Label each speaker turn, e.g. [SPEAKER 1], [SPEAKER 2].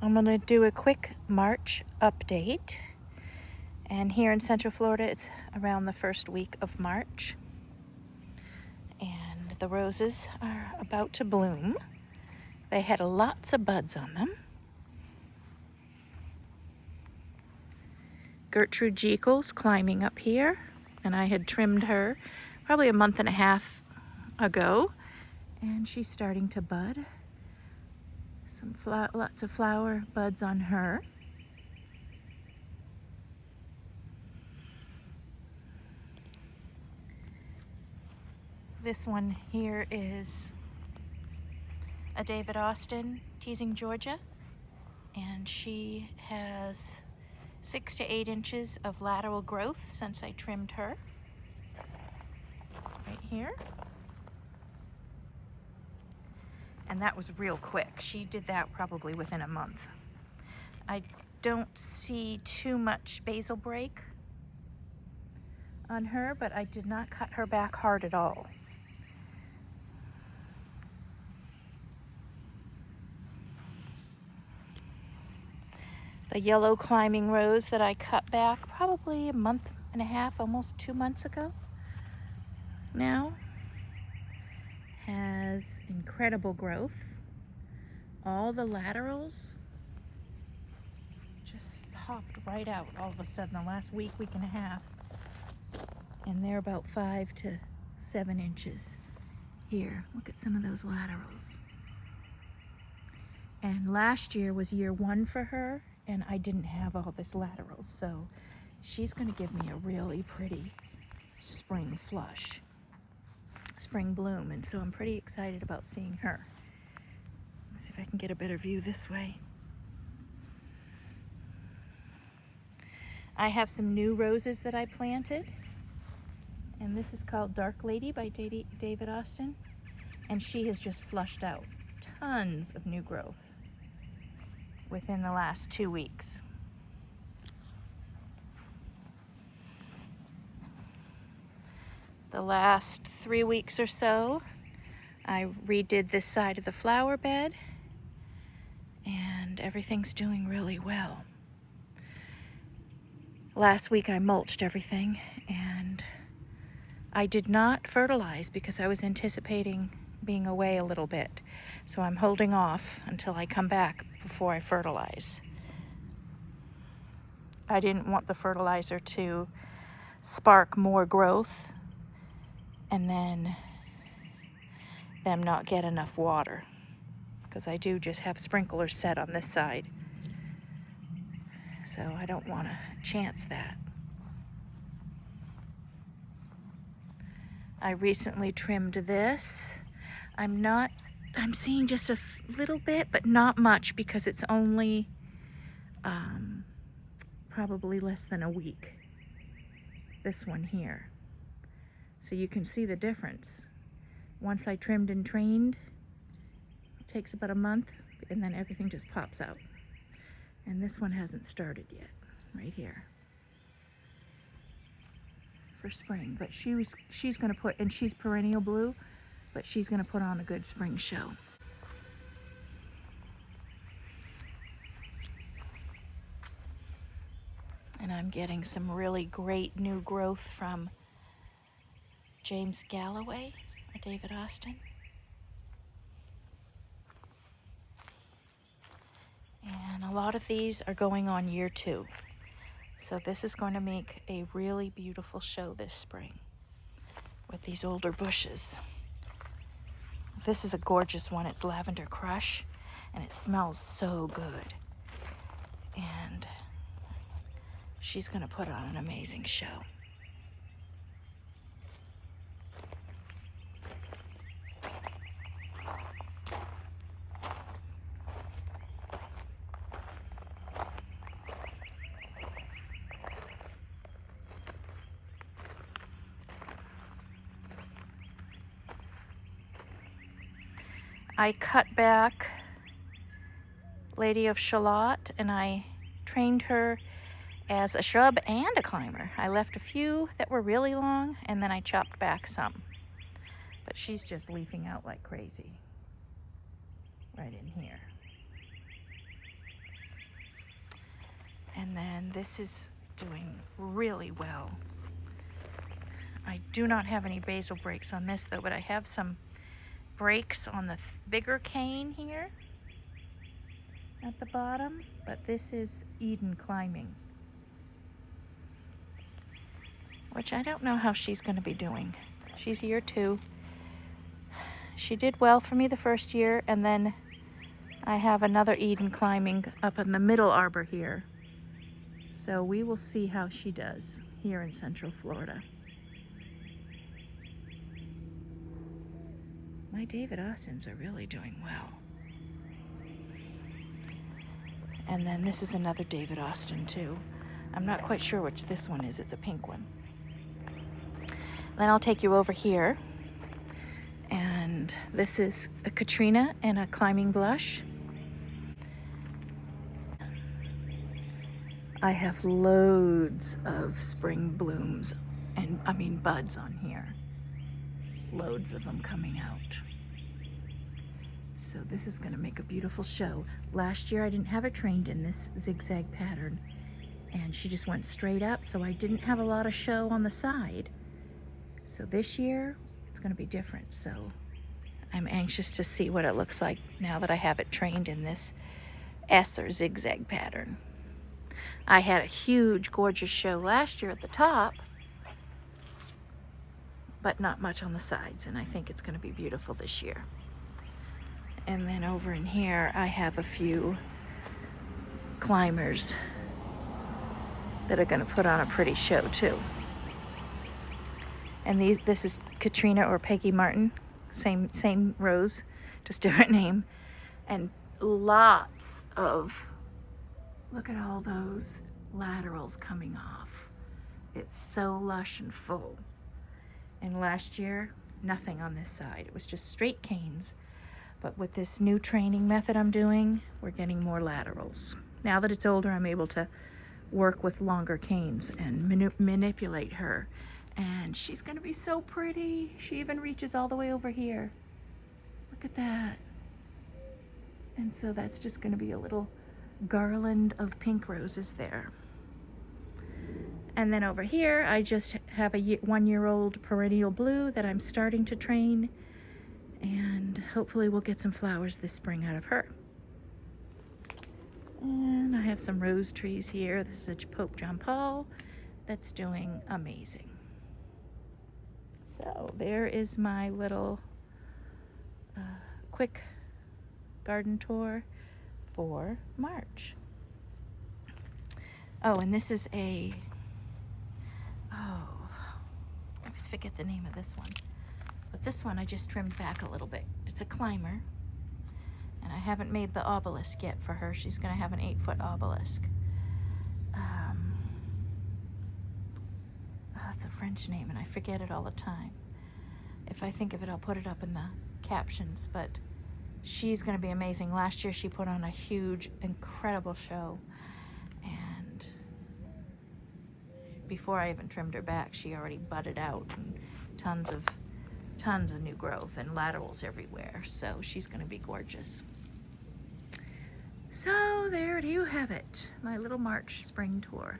[SPEAKER 1] I'm going to do a quick March update. And here in Central Florida, it's around the first week of March. And the roses are about to bloom. They had lots of buds on them. Gertrude Jekyll's climbing up here, and I had trimmed her probably a month and a half ago, and she's starting to bud. Lots of flower buds on her. This one here is a David Austin, Teasing Georgia, and she has 6 to 8 inches of lateral growth since I trimmed her. Right here. And that was real quick. She did that probably within a month. I don't see too much basal break on her, but I did not cut her back hard at all. The yellow climbing rose that I cut back probably a month and a half, almost 2 months ago now, has incredible growth. All the laterals just popped right out all of a sudden the last week and a half. And they're about 5 to 7 inches here. Look at some of those laterals. And last year was year 1 for her, and I didn't have all this laterals, so she's going to give me a really pretty spring flush, spring bloom, and so I'm pretty excited about seeing her. Let's see if I can get a better view this way. I have some new roses that I planted, and this is called Dark Lady by David Austin, and she has just flushed out tons of new growth within the last 2 weeks. The last 3 weeks or so, I redid this side of the flower bed, and everything's doing really well. Last week I mulched everything, and I did not fertilize because I was anticipating being away a little bit. So I'm holding off until I come back before I fertilize. I didn't want the fertilizer to spark more growth and then them not get enough water, because I do just have sprinklers set on this side. So I don't want to chance that. I recently trimmed this. I'm seeing just a little bit, but not much, because it's only probably less than a week. This one here. So you can see the difference. Once I trimmed and trained, it takes about a month, and then everything just pops out. And this one hasn't started yet, right here, for spring. But she's gonna put, and she's perennial blue, but she's gonna put on a good spring show. And I'm getting some really great new growth from James Galloway, a David Austin. And a lot of these are going on year 2. So this is going to make a really beautiful show this spring with these older bushes. This is a gorgeous one. It's Lavender Crush, and it smells so good. And she's going to put on an amazing show. I cut back Lady of Shalott, and I trained her as a shrub and a climber. I left a few that were really long, and then I chopped back some. But she's just leafing out like crazy right in here. And then this is doing really well. I do not have any basal breaks on this though, but I have some breaks on the bigger cane here at the bottom, but this is Eden climbing, which I don't know how she's going to be doing. She's year 2. She did well for me the first year, and then I have another Eden climbing up in the middle arbor here. So we will see how she does here in Central Florida. My David Austins are really doing well. And then this is another David Austin too. I'm not quite sure which this one is. It's a pink one. Then I'll take you over here. And this is a Katrina and a climbing blush. I have loads of spring blooms and buds on here. Loads of them coming out. So this is going to make a beautiful show. Last year I didn't have it trained in this zigzag pattern, and she just went straight up, so I didn't have a lot of show on the side. So this year it's going to be different. So I'm anxious to see what it looks like now that I have it trained in this S or zigzag pattern. I had a huge, gorgeous show last year at the top, but not much on the sides, and I think it's going to be beautiful this year. And then over in here, I have a few climbers that are going to put on a pretty show too. And this is Katrina or Peggy Martin, same rose, just different name, and lots of, look at all those laterals coming off. It's so lush and full. And last year, nothing on this side. It was just straight canes. But with this new training method I'm doing, we're getting more laterals. Now that it's older, I'm able to work with longer canes and manipulate her. And she's gonna be so pretty. She even reaches all the way over here. Look at that. And so that's just gonna be a little garland of pink roses there. And then over here, I just have a 1-year-old perennial blue that I'm starting to train, and hopefully we'll get some flowers this spring out of her. And I have some rose trees here. This is a Pope John Paul that's doing amazing. So there is my little quick garden tour for March. Oh, and this is I always forget the name of this one. But this one I just trimmed back a little bit. It's a climber. And I haven't made the obelisk yet for her. She's going to have an 8-foot obelisk. It's a French name and I forget it all the time. If I think of it, I'll put it up in the captions. But she's going to be amazing. Last year she put on a huge, incredible show. And before I even trimmed her back, she already budded out, and tons of new growth and laterals everywhere. So she's going to be gorgeous. So there you have it, my little March spring tour.